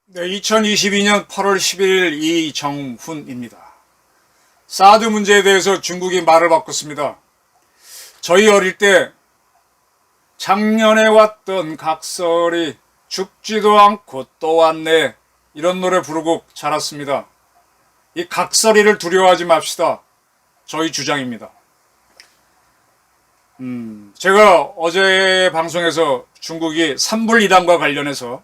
네, 2022년 8월 11일 이정훈입니다. 사드 문제에 대해서 중국이 말을 바꿨습니다. 저희 어릴 때 작년에 왔던 각설이 죽지도 않고 또 왔네, 이런 노래 부르고 자랐습니다. 이 각설이를 두려워하지 맙시다. 저희 주장입니다. 제가 어제 방송에서 중국이 산불이단과 관련해서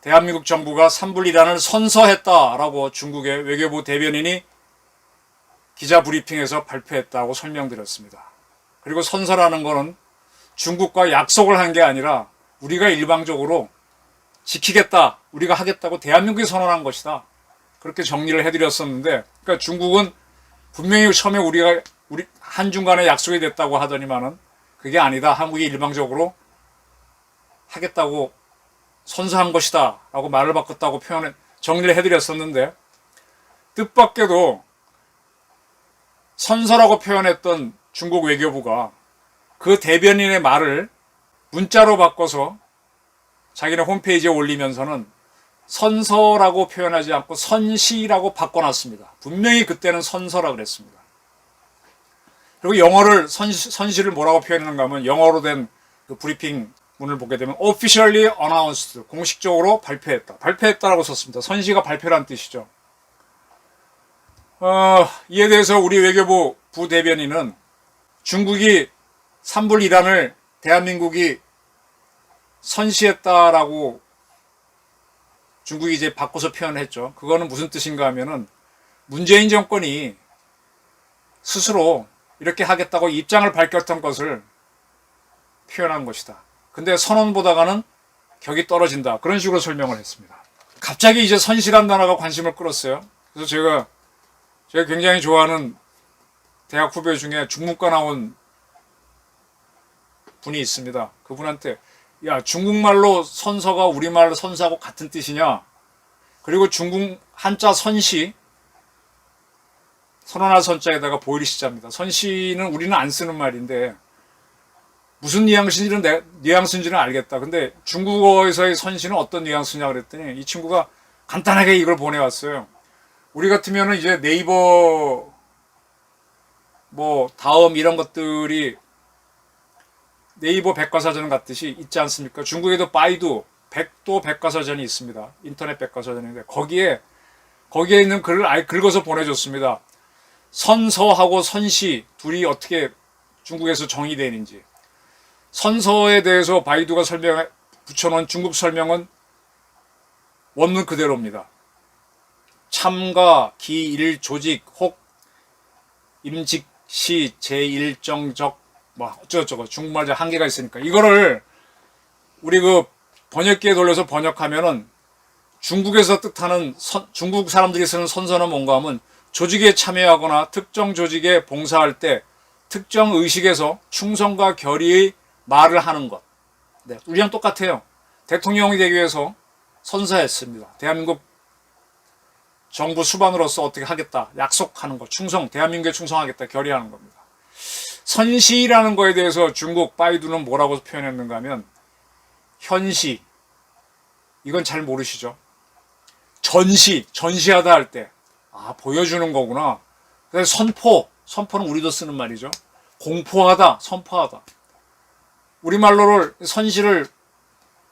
대한민국 정부가 산불이단을 선서했다라고 중국의 외교부 대변인이 기자 브리핑에서 발표했다고 설명드렸습니다. 그리고 선서라는 것은 중국과 약속을 한 게 아니라 우리가 일방적으로 지키겠다, 우리가 하겠다고 대한민국이 선언한 것이다, 그렇게 정리를 해드렸었는데, 그러니까 중국은 분명히 처음에 우리 한중 간에 약속이 됐다고 하더니만은 그게 아니다, 한국이 일방적으로 하겠다고 선서한 것이다 라고 말을 바꿨다고 정리를 해드렸었는데, 뜻밖에도 선서라고 표현했던 중국 외교부가 그 대변인의 말을 문자로 바꿔서 자기네 홈페이지에 올리면서는 선서라고 표현하지 않고 선시라고 바꿔놨습니다. 분명히 그때는 선서라고 그랬습니다. 그리고 영어를 선시를 뭐라고 표현하는가 하면, 영어로 된 그 브리핑 문을 보게 되면 officially announced, 공식적으로 발표했다라고 썼습니다. 선시가 발표란 뜻이죠. 이에 대해서 우리 외교부 부대변인은 중국이 산불 이란을 대한민국이 선시했다라고 중국이 이제 바꿔서 표현했죠. 그거는 무슨 뜻인가 하면은 문재인 정권이 스스로 이렇게 하겠다고 입장을 밝혔던 것을 표현한 것이다. 근데 선언보다가는 격이 떨어진다, 그런 식으로 설명을 했습니다. 갑자기 이제 선시란 단어가 관심을 끌었어요. 그래서 제가 굉장히 좋아하는 대학 후배 중에 중문과 나온 분이 있습니다. 그분한테, 야, 중국말로 선서가 우리말로 선서하고 같은 뜻이냐? 그리고 중국 한자 선시, 선언할 선자에다가 보일 시자입니다. 선시는 우리는 안 쓰는 말인데 무슨 뉘앙스인지는 알겠다. 근데 중국어에서의 선시는 어떤 뉘앙스냐 그랬더니 이 친구가 간단하게 이걸 보내왔어요. 우리 같으면은 이제 네이버 뭐 다음 이런 것들이 네이버 백과사전 같듯이 있지 않습니까? 중국에도 바이두, 백도 백과사전이 있습니다. 인터넷 백과사전인데 거기에 있는 글을 아예 긁어서 보내줬습니다. 선서하고 선시 둘이 어떻게 중국에서 정의되는지. 선서에 대해서 바이두가 붙여놓은 중국 설명은 원문 그대로입니다. 참가, 기, 일, 조직, 혹, 임직, 시, 제1정적, 뭐 어쩌고저쩌고 중국말 한계가 있으니까 이거를 우리 그 번역기에 돌려서 번역하면은 중국에서 뜻하는 중국 사람들이 쓰는 선서는 뭔가 하면 조직에 참여하거나 특정 조직에 봉사할 때 특정 의식에서 충성과 결의의 말을 하는 것. 네, 우리랑 똑같아요. 대통령이 되기 위해서 선서했습니다. 대한민국 정부 수반으로서 어떻게 하겠다, 약속하는 것, 대한민국에 충성하겠다, 결의하는 겁니다. 선시라는 거에 대해서 중국 바이두는 뭐라고 표현했는가 하면, 현시, 이건 잘 모르시죠? 전시하다 할 때, 보여주는 거구나. 그래서 선포는 우리도 쓰는 말이죠. 공포하다, 선포하다. 우리말로를 선시를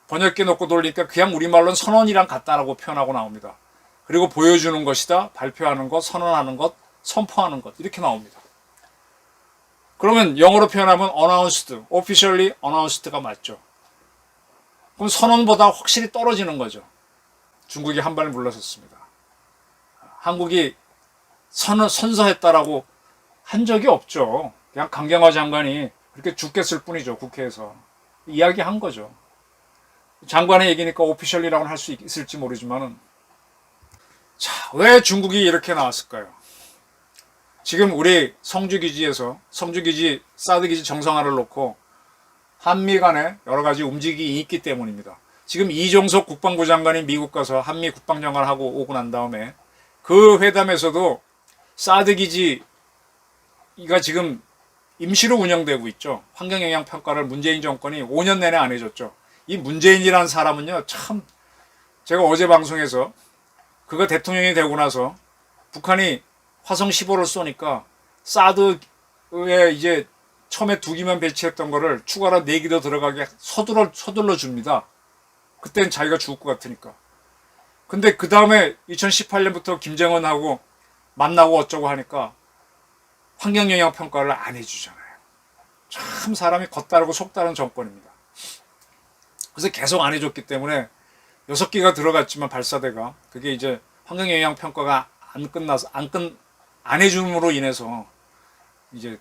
번역기에 놓고 돌리니까 그냥 우리말로는 선언이랑 같다라고 표현하고 나옵니다. 그리고 보여주는 것이다, 발표하는 것, 선언하는 것, 선포하는 것, 이렇게 나옵니다. 그러면 영어로 표현하면 announced, officially announced가 맞죠. 그럼 선언보다 확실히 떨어지는 거죠. 중국이 한 발 물러섰습니다. 한국이 선서했다라고 한 적이 없죠. 그냥 강경화 장관이 그렇게 죽겠을 뿐이죠. 국회에서 이야기한 거죠. 장관의 얘기니까 오피셜리라고는 할 수 있을지 모르지만은, 자, 왜 중국이 이렇게 나왔을까요? 지금 우리 성주기지 사드기지 정상화를 놓고 한미 간에 여러 가지 움직임이 있기 때문입니다. 지금 이종석 국방부 장관이 미국 가서 한미 국방장관 하고 오고 난 다음에 그 회담에서도 사드 기지가 지금 임시로 운영되고 있죠. 환경영향평가를 문재인 정권이 5년 내내 안 해줬죠. 이 문재인이라는 사람은요, 참, 제가 어제 방송에서 그가 대통령이 되고 나서 북한이 화성 15를 쏘니까 사드에 이제 처음에 2기만 배치했던 거를 추가로 4기 더 들어가게 서둘러 줍니다. 그땐 자기가 죽을 것 같으니까. 근데 그 다음에 2018년부터 김정은하고 만나고 어쩌고 하니까 환경영향평가를 안 해주잖아요. 참 사람이 겉다르고 속다른 정권입니다. 그래서 계속 안 해줬기 때문에 6기가 들어갔지만 발사대가 그게 이제 환경영향평가가 안 해줌으로 인해서 이제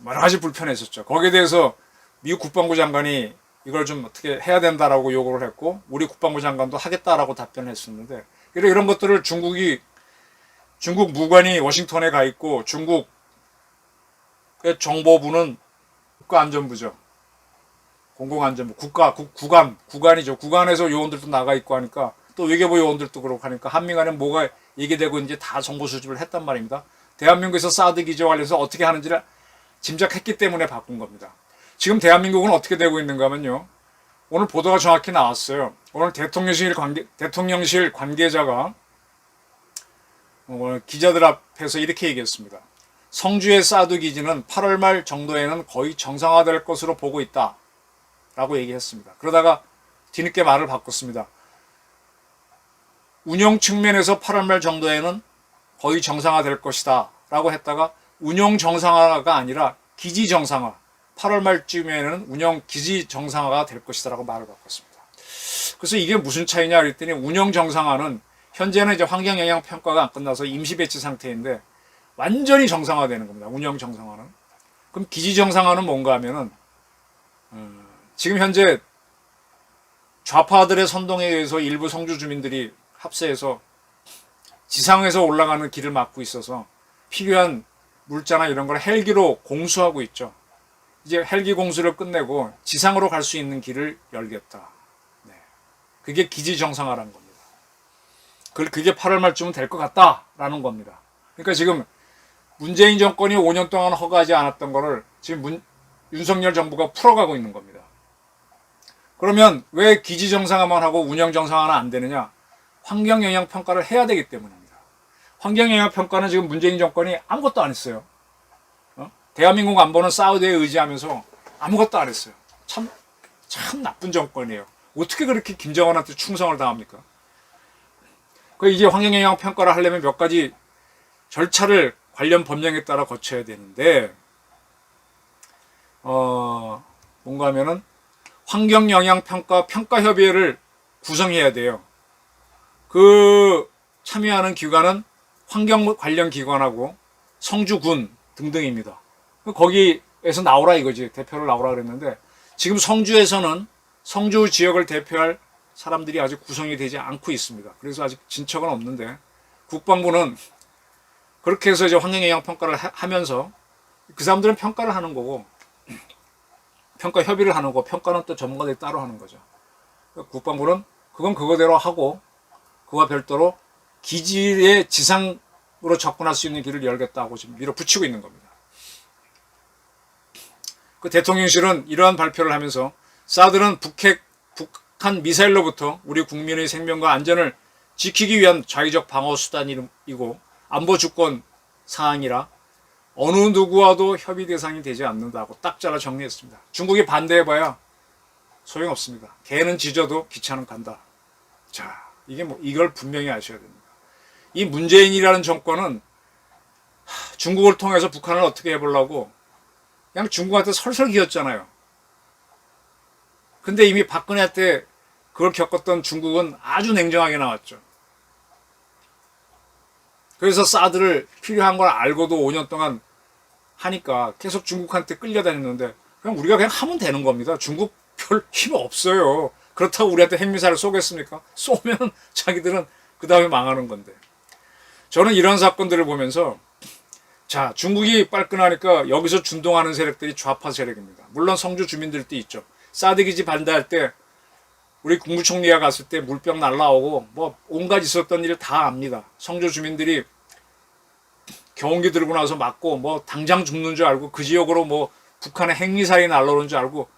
여러 가지 불편했었죠. 거기에 대해서 미국 국방부 장관이 이걸 좀 어떻게 해야 된다라고 요구를 했고 우리 국방부 장관도 하겠다라고 답변을 했었는데 이런 것들을 중국 무관이 워싱턴에 가 있고 중국의 정보부는 국가안전부죠. 공공안전부, 구간이죠. 구간에서 요원들도 나가 있고 하니까 또 외교부 요원들도 그렇고 하니까 한미 간에 뭐가 얘기되고 이제 다 정보 수집을 했단 말입니다. 대한민국에서 사드 기지와 관련해서 어떻게 하는지를 짐작했기 때문에 바꾼 겁니다. 지금 대한민국은 어떻게 되고 있는가 하면요. 오늘 보도가 정확히 나왔어요. 오늘 대통령실 관계자가 기자들 앞에서 이렇게 얘기했습니다. 성주의 사드 기지는 8월 말 정도에는 거의 정상화될 것으로 보고 있다. 라고 얘기했습니다. 그러다가 뒤늦게 말을 바꿨습니다. 운영 측면에서 8월 말 정도에는 거의 정상화될 것이다. 라고 했다가 운영 정상화가 아니라 기지 정상화. 8월 말쯤에는 운영 기지 정상화가 될 것이다. 라고 말을 바꿨습니다. 그래서 이게 무슨 차이냐 그랬더니 운영 정상화는 현재는 이제 환경영향평가가 안 끝나서 임시 배치 상태인데 완전히 정상화되는 겁니다. 운영 정상화는. 그럼 기지 정상화는 뭔가 하면은 지금 현재 좌파들의 선동에 의해서 일부 성주 주민들이 합세해서 지상에서 올라가는 길을 막고 있어서 필요한 물자나 이런 걸 헬기로 공수하고 있죠. 이제 헬기 공수를 끝내고 지상으로 갈 수 있는 길을 열겠다. 네. 그게 기지 정상화라는 겁니다. 그게 8월 말쯤은 될 것 같다라는 겁니다. 그러니까 지금 문재인 정권이 5년 동안 허가하지 않았던 거를 지금 윤석열 정부가 풀어가고 있는 겁니다. 그러면 왜 기지 정상화만 하고 운영 정상화는 안 되느냐? 환경영향평가를 해야 되기 때문입니다. 환경영향평가는 지금 문재인 정권이 아무것도 안 했어요. 대한민국 안보는 사우디에 의지하면서 아무것도 안 했어요. 참 나쁜 정권이에요. 어떻게 그렇게 김정은한테 충성을 당합니까? 이제 환경영향평가를 하려면 몇 가지 절차를 관련 법령에 따라 거쳐야 되는데, 뭔가 하면은 환경영향평가 평가협의회를 구성해야 돼요. 그 참여하는 기관은 환경 관련 기관하고 성주군 등등입니다. 거기에서 나오라 이거지. 대표를 나오라 그랬는데 지금 성주에서는 성주 지역을 대표할 사람들이 아직 구성이 되지 않고 있습니다. 그래서 아직 진척은 없는데 국방부는 그렇게 해서 이제 환경영향평가를 하면서 그 사람들은 평가를 하는 거고 평가 협의를 하는 거, 평가는 또 전문가들이 따로 하는 거죠. 국방부는 그건 그거대로 하고 그와 별도로 기지의 지상으로 접근할 수 있는 길을 열겠다고 지금 밀어붙이고 있는 겁니다. 그 대통령실은 이러한 발표를 하면서 사드는 북한 미사일로부터 우리 국민의 생명과 안전을 지키기 위한 자위적 방어 수단이고 안보 주권 사항이라 어느 누구와도 협의 대상이 되지 않는다고 딱 잘라 정리했습니다. 중국이 반대해봐야 소용없습니다. 개는 짖어도 기차는 간다. 자, 이걸 분명히 아셔야 됩니다. 이 문재인이라는 정권은 중국을 통해서 북한을 어떻게 해보려고 그냥 중국한테 설설 기었잖아요. 근데 이미 박근혜 때 그걸 겪었던 중국은 아주 냉정하게 나왔죠. 그래서 사드를 필요한 걸 알고도 5년 동안 하니까 계속 중국한테 끌려다녔는데 우리가 그냥 하면 되는 겁니다. 중국 별 힘 없어요. 그렇다고 우리한테 핵미사일을 쏘겠습니까? 쏘면 자기들은 그 다음에 망하는 건데. 저는 이런 사건들을 보면서 자, 중국이 빨끈하니까 여기서 준동하는 세력들이 좌파 세력입니다. 물론 성주 주민들도 있죠. 사드 기지 반대할 때 우리 국무총리가 갔을 때 물병 날라오고 뭐 온갖 있었던 일 다 압니다. 성주 주민들이 경운기 들고 나서 맞고 뭐 당장 죽는 줄 알고 그 지역으로 뭐 북한의 핵미사일이 날라오는 줄 알고,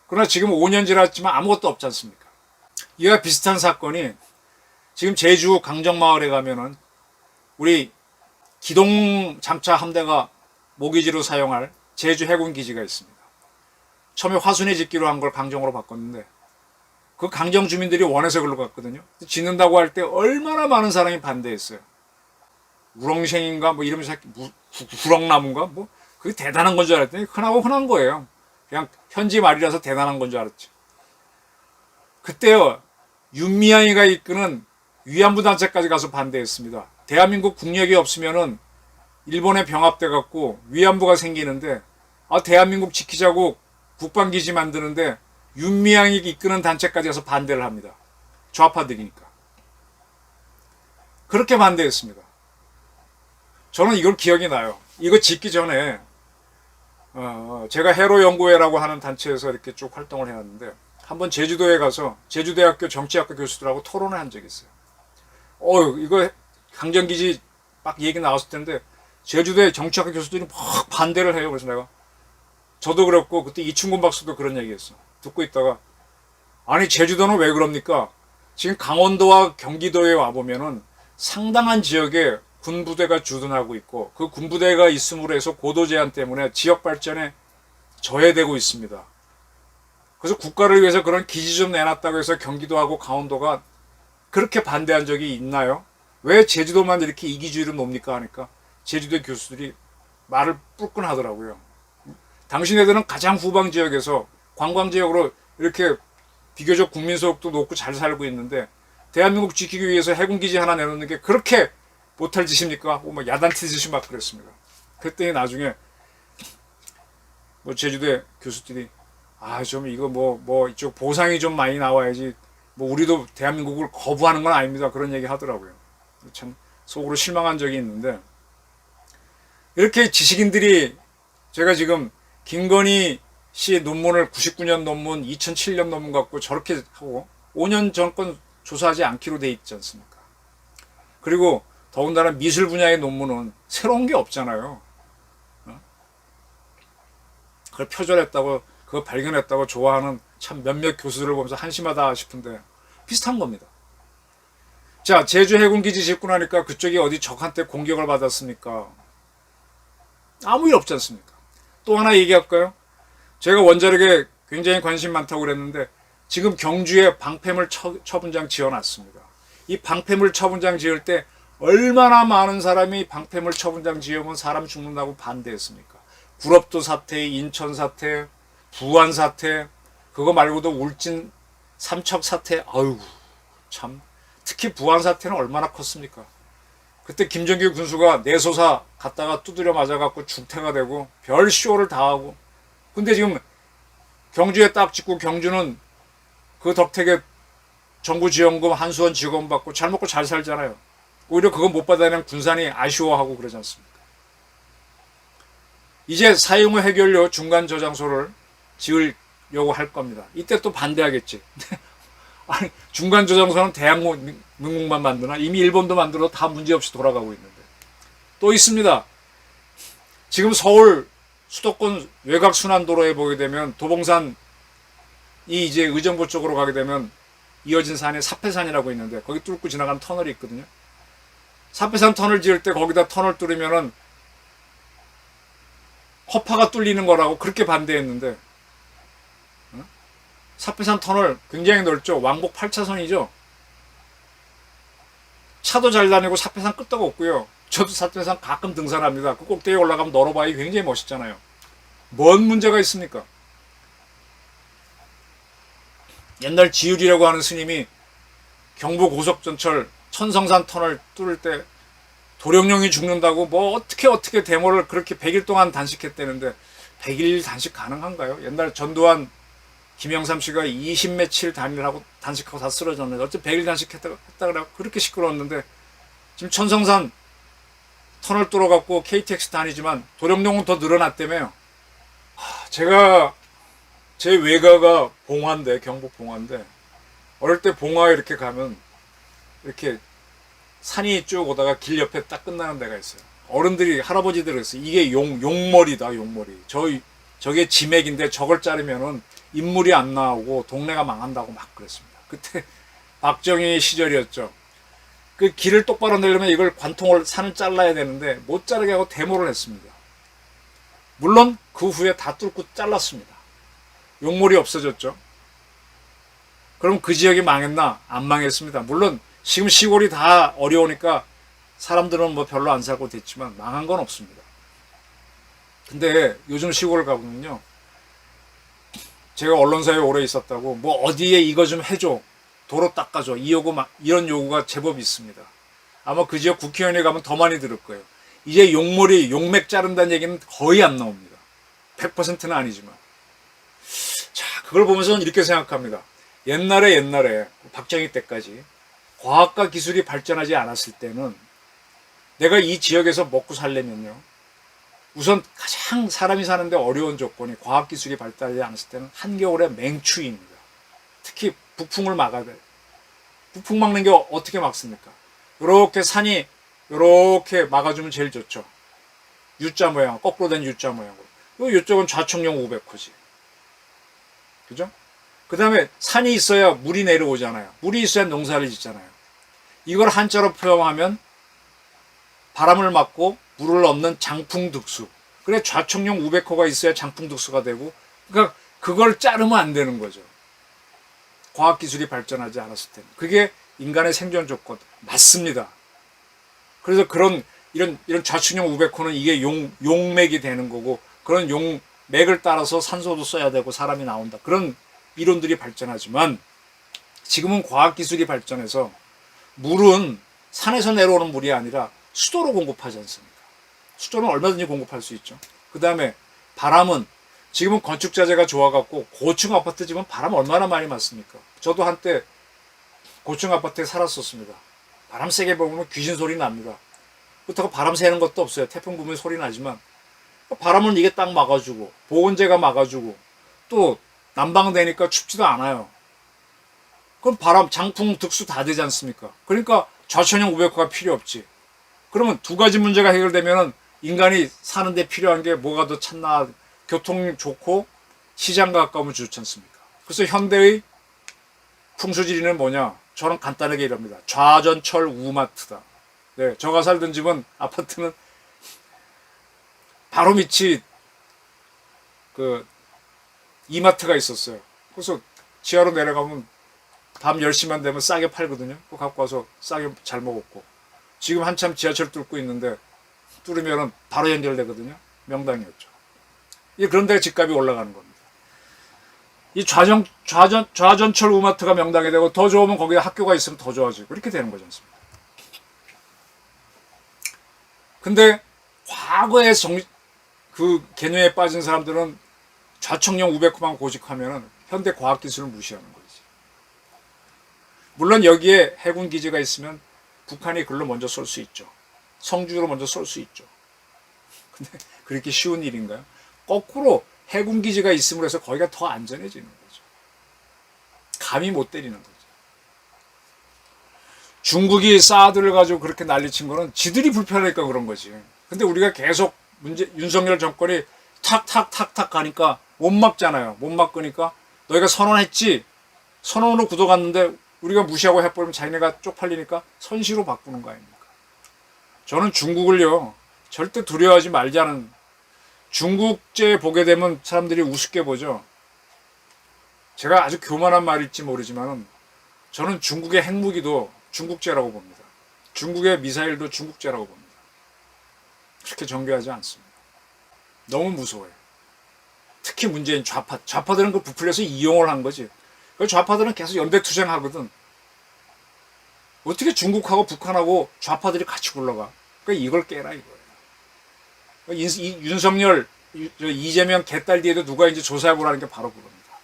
그러나 지금 5년 지났지만 아무것도 없지 않습니까? 이와 비슷한 사건이 지금 제주 강정마을에 가면은 우리 기동 장차 함대가 모기지로 사용할 제주 해군 기지가 있습니다. 처음에 화순에 짓기로 한 걸 강정으로 바꿨는데 그 강정 주민들이 원해서 글로 갔거든요. 짓는다고 할 때 얼마나 많은 사람이 반대했어요. 우렁생인가 뭐 이름이 구렁나무인가 뭐 그게 대단한 건 줄 알았더니 흔하고 흔한 거예요. 그냥 현지 말이라서 대단한 건 줄 알았지. 그때요, 윤미향이가 이끄는 위안부 단체까지 가서 반대했습니다. 대한민국 국력이 없으면은 일본에 병합돼 갖고 위안부가 생기는데, 대한민국 지키자고 국방기지 만드는데 윤미향이 이끄는 단체까지 가서 반대를 합니다. 좌파들이니까. 그렇게 반대했습니다. 저는 이걸 기억이 나요. 이거 짓기 전에 제가 해로연구회라고 하는 단체에서 이렇게 쭉 활동을 해왔는데, 한번 제주도에 가서 제주대학교 정치학과 교수들하고 토론을 한 적이 있어요. 이거 강정기지 막 얘기 나왔을 텐데 제주대 정치학과 교수들이 막 반대를 해요. 그래서 내가, 저도 그렇고 그때 이충곤 박사도 그런 얘기했어. 듣고 있다가, 아니 제주도는 왜 그럽니까? 지금 강원도와 경기도에 와보면은 상당한 지역에 군부대가 주둔하고 있고 그 군부대가 있음으로 해서 고도 제한 때문에 지역 발전에 저해되고 있습니다. 그래서 국가를 위해서 그런 기지 좀 내놨다고 해서 경기도하고 강원도가 그렇게 반대한 적이 있나요? 왜 제주도만 이렇게 이기주의를 놉니까? 하니까 제주도 교수들이 말을 뿔끈 하더라고요. 당신네들은 가장 후방 지역에서 관광 지역으로 이렇게 비교적 국민 소득도 높고 잘 살고 있는데 대한민국 지키기 위해서 해군기지 하나 내놓는 게 그렇게 못할 짓입니까? 뭐 야단치 듯이 막 그랬습니다. 그랬더니 나중에 뭐 제주대 교수들이, 좀 이거 뭐 이쪽 보상이 좀 많이 나와야지, 뭐 우리도 대한민국을 거부하는 건 아닙니다. 그런 얘기 하더라고요. 참 속으로 실망한 적이 있는데, 이렇게 지식인들이, 제가 지금 김건희 씨 논문을 99년 논문, 2007년 논문 갖고 저렇게 하고 5년 전 건 조사하지 않기로 돼 있지 않습니까? 그리고 더군다나 미술 분야의 논문은 새로운 게 없잖아요. 그걸 표절했다고, 그거 발견했다고 좋아하는 참 몇몇 교수들을 보면서 한심하다 싶은데 비슷한 겁니다. 자, 제주 해군기지 짓고 나니까 그쪽이 어디 적한테 공격을 받았습니까? 아무 일 없지 않습니까? 또 하나 얘기할까요? 제가 원자력에 굉장히 관심 많다고 그랬는데 지금 경주에 방패물 처분장 지어놨습니다. 이 방패물 처분장 지을 때 얼마나 많은 사람이 방패물 처분장 지으면 사람 죽는다고 반대했습니까? 구럽도 사태, 인천 사태, 부안 사태, 그거 말고도 울진 삼척 사태, 참, 특히 부안 사태는 얼마나 컸습니까? 그때 김정길 군수가 내소사 갔다가 두드려 맞아갖고 중태가 되고 별 쇼를 다 하고, 근데 지금 경주에 딱 짓고 경주는 그 덕택에 정부 지원금, 한수원 지원금 받고 잘 먹고 잘 살잖아요. 오히려 그거 못 받아내는 군산이 아쉬워하고 그러지 않습니까? 이제 사용후 해결료 중간 저장소를 지으려고 할 겁니다. 이때 또 반대하겠지. 아니, 중간 저장소는 대한민국만 만드나? 이미 일본도 만들어 다 문제없이 돌아가고 있는데. 또 있습니다. 지금 서울 수도권 외곽 순환도로에 보게 되면 도봉산이 이제 의정부 쪽으로 가게 되면 이어진 산에 사패산이라고 있는데 거기 뚫고 지나가는 터널이 있거든요. 사패산 터널 지을 때 거기다 터널 뚫으면은 허파가 뚫리는 거라고 그렇게 반대했는데, 사패산 터널 굉장히 넓죠. 왕복 8차선이죠. 차도 잘 다니고 사패산 끄떡 없고요. 저도 사패산 가끔 등산합니다. 그 꼭대기에 올라가면 너로바위 굉장히 멋있잖아요. 뭔 문제가 있습니까? 옛날 지율이라고 하는 스님이 경부고속전철 천성산 터널 뚫을 때 도령령이 죽는다고 뭐 어떻게 데모를 그렇게 100일 동안 단식했다는데 100일 단식 가능한가요? 옛날 전두환 김영삼 씨가 20 며칠 단식하고 다 쓰러졌는데 어째 100일 단식했다 그래고 그렇게 시끄러웠는데, 지금 천성산 터널 뚫어갖고 KTX 다니지만 도령령은 더 늘어났다며요. 제가 제 외가가 봉화인데, 경북 봉화인데 어릴 때 봉화에 이렇게 가면 이렇게 산이 쭉 오다가 길 옆에 딱 끝나는 데가 있어요. 어른들이 할아버지들이 그랬어요. 이게 용머리다, 용머리. 저게 지맥인데 저걸 자르면은 인물이 안 나오고 동네가 망한다고 막 그랬습니다. 그때 박정희 시절이었죠. 그 길을 똑바로 내려면 이걸 산을 잘라야 되는데 못 자르게 하고 데모를 했습니다. 물론 그 후에 다 뚫고 잘랐습니다. 용머리 없어졌죠. 그럼 그 지역이 망했나? 안 망했습니다. 물론 지금 시골이 다 어려우니까 사람들은 뭐 별로 안 살고 됐지만 망한 건 없습니다. 근데 요즘 시골을 가보면요, 제가 언론사에 오래 있었다고 뭐 어디에 이거 좀 해줘, 도로 닦아줘, 이런 요구가 제법 있습니다. 아마 그 지역 국회의원에 가면 더 많이 들을 거예요. 이제 용맥 자른다는 얘기는 거의 안 나옵니다. 100%는 아니지만. 자, 그걸 보면서 이렇게 생각합니다. 옛날에 박정희 때까지 과학과 기술이 발전하지 않았을 때는 내가 이 지역에서 먹고 살려면요, 우선 가장 사람이 사는데 어려운 조건이 과학기술이 발달하지 않았을 때는 한겨울에 맹추위입니다. 특히 북풍을 막아야 돼요. 북풍 막는 게 어떻게 막습니까? 이렇게 산이 이렇게 막아주면 제일 좋죠. U자 모양, 거꾸로 된 U자 모양으로. 이쪽은 좌청룡 500호지. 그죠? 그 다음에 산이 있어야 물이 내려오잖아요. 물이 있어야 농사를 짓잖아요. 이걸 한자로 표현하면 바람을 막고 물을 얻는 장풍득수. 그래 좌청룡 500호가 있어야 장풍득수가 되고, 그러니까 그걸 자르면 안 되는 거죠. 과학기술이 발전하지 않았을 때는. 그게 인간의 생존 조건 맞습니다. 그래서 이런 좌청룡 500호는 이게 용맥이 되는 거고, 그런 용맥을 따라서 산소도 써야 되고 사람이 나온다. 그런 이론들이 발전하지만 지금은 과학기술이 발전해서 물은 산에서 내려오는 물이 아니라 수도로 공급하지 않습니까? 수도는 얼마든지 공급할 수 있죠. 그 다음에 바람은 지금은 건축자재가 좋아갖고 고층 아파트 집은 바람 얼마나 많이 맞습니까? 저도 한때 고층 아파트에 살았었습니다. 바람 세게 불면 귀신 소리 납니다. 그렇다고 바람 새는 것도 없어요. 태풍 불면 소리 나지만 바람은 이게 딱 막아주고 보온재가 막아주고 또 난방되니까 춥지도 않아요. 그럼 바람, 장풍, 득수 다 되지 않습니까? 그러니까 좌천형 500호가 필요 없지. 그러면 두 가지 문제가 해결되면은 인간이 사는데 필요한 게 뭐가 더 찾나? 교통 좋고 시장 가까우면 좋지 않습니까? 그래서 현대의 풍수지리는 뭐냐? 저는 간단하게 이럽니다. 좌전철 우마트다. 네, 저가 살던 집은 아파트는 바로 밑이 그 이마트가 있었어요. 그래서 지하로 내려가면 밤 10시만 되면 싸게 팔거든요. 그거 갖고 와서 싸게 잘 먹었고, 지금 한참 지하철 뚫고 있는데 뚫으면은 바로 연결되거든요. 명당이었죠. 그런 데가 집값이 올라가는 겁니다. 이 좌전철 우마트가 명당이 되고 더 좋으면 거기에 학교가 있으면 더 좋아지고 이렇게 되는 거지 않습니까? 근데 과거에 그 개념에 빠진 사람들은 좌청룡 500호만 고집하면은 현대 과학기술을 무시하는 거지. 물론 여기에 해군 기지가 있으면 북한이 글로 먼저 쏠 수 있죠. 성주로 먼저 쏠 수 있죠. 근데 그렇게 쉬운 일인가요? 거꾸로 해군 기지가 있음으로 해서 거기가 더 안전해지는 거죠. 감히 못 때리는 거죠. 중국이 사드를 가지고 그렇게 난리친 거는 지들이 불편하니까 그런 거지. 근데 우리가 계속 윤석열 정권이 탁탁탁탁 가니까 못 막잖아요. 못 막으니까 너희가 선언했지? 선언으로 굳어갔는데 우리가 무시하고 해버리면 자기네가 쪽팔리니까 선시로 바꾸는 거 아닙니까? 저는 중국을요, 절대 두려워하지 말자는, 중국제 보게 되면 사람들이 우습게 보죠. 제가 아주 교만한 말일지 모르지만 저는 중국의 핵무기도 중국제라고 봅니다. 중국의 미사일도 중국제라고 봅니다. 그렇게 정교하지 않습니다. 너무 무서워요. 특히 문재인 좌파들은 그 부풀려서 이용을 한 거지. 그 좌파들은 계속 연대투쟁하거든. 어떻게 중국하고 북한하고 좌파들이 같이 굴러가? 그러니까 이걸 깨라 이거예요. 윤석열, 이재명 개딸 뒤에도 누가 이제 조사해보라는 게 바로 그겁니다.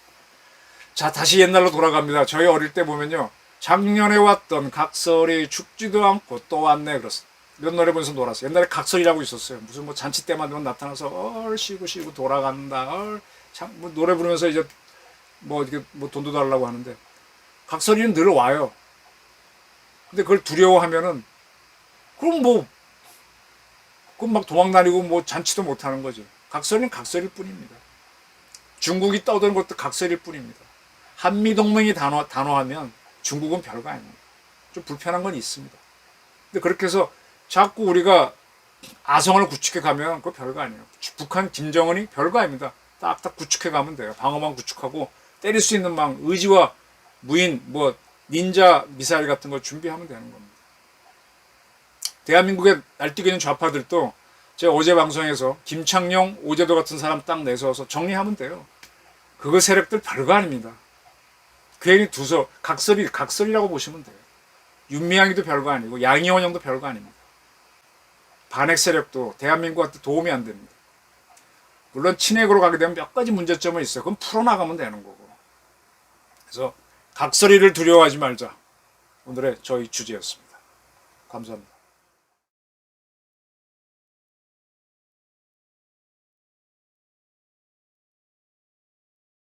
자, 다시 옛날로 돌아갑니다. 저희 어릴 때 보면요, 작년에 왔던 각설이 죽지도 않고 또 왔네 그랬어. 몇 노래 보면서 놀았어요. 옛날에 각설이라고 있었어요. 무슨 뭐 잔치 때만 되면 나타나서 쉬고 돌아간다. 뭐 노래 부르면서 이제 뭐 이렇게 뭐 돈도 달라고 하는데, 각설이는 늘 와요. 근데 그걸 두려워하면은 그럼 뭐 그럼 막 도망다니고 뭐 잔치도 못하는 거죠. 각설이는 각설일 뿐입니다. 중국이 떠드는 것도 각설일 뿐입니다. 한미동맹이 단호하면 중국은 별거 아닙니다. 좀 불편한 건 있습니다. 근데 그렇게 해서 자꾸 우리가 아성을 구축해 가면 그거 별거 아니에요. 북한 김정은이 별거 아닙니다. 딱딱 구축해 가면 돼요. 방어망 구축하고 때릴 수 있는 망, 의지와 무인, 뭐 닌자 미사일 같은 거 준비하면 되는 겁니다. 대한민국에 날뛰고 있는 좌파들도 제가 어제 방송에서 김창룡, 오제도 같은 사람 딱 내세워서 정리하면 돼요. 그거 세력들 별거 아닙니다. 괜히 두서 각설이라고 보시면 돼요. 윤미향이도 별거 아니고 양이원 형도 별거 아닙니다. 반핵 세력도 대한민국한테 도움이 안 됩니다. 물론 친핵으로 가게 되면 몇 가지 문제점은 있어요. 그건 풀어나가면 되는 거고. 그래서 각설이를 두려워하지 말자. 오늘의 저희 주제였습니다. 감사합니다.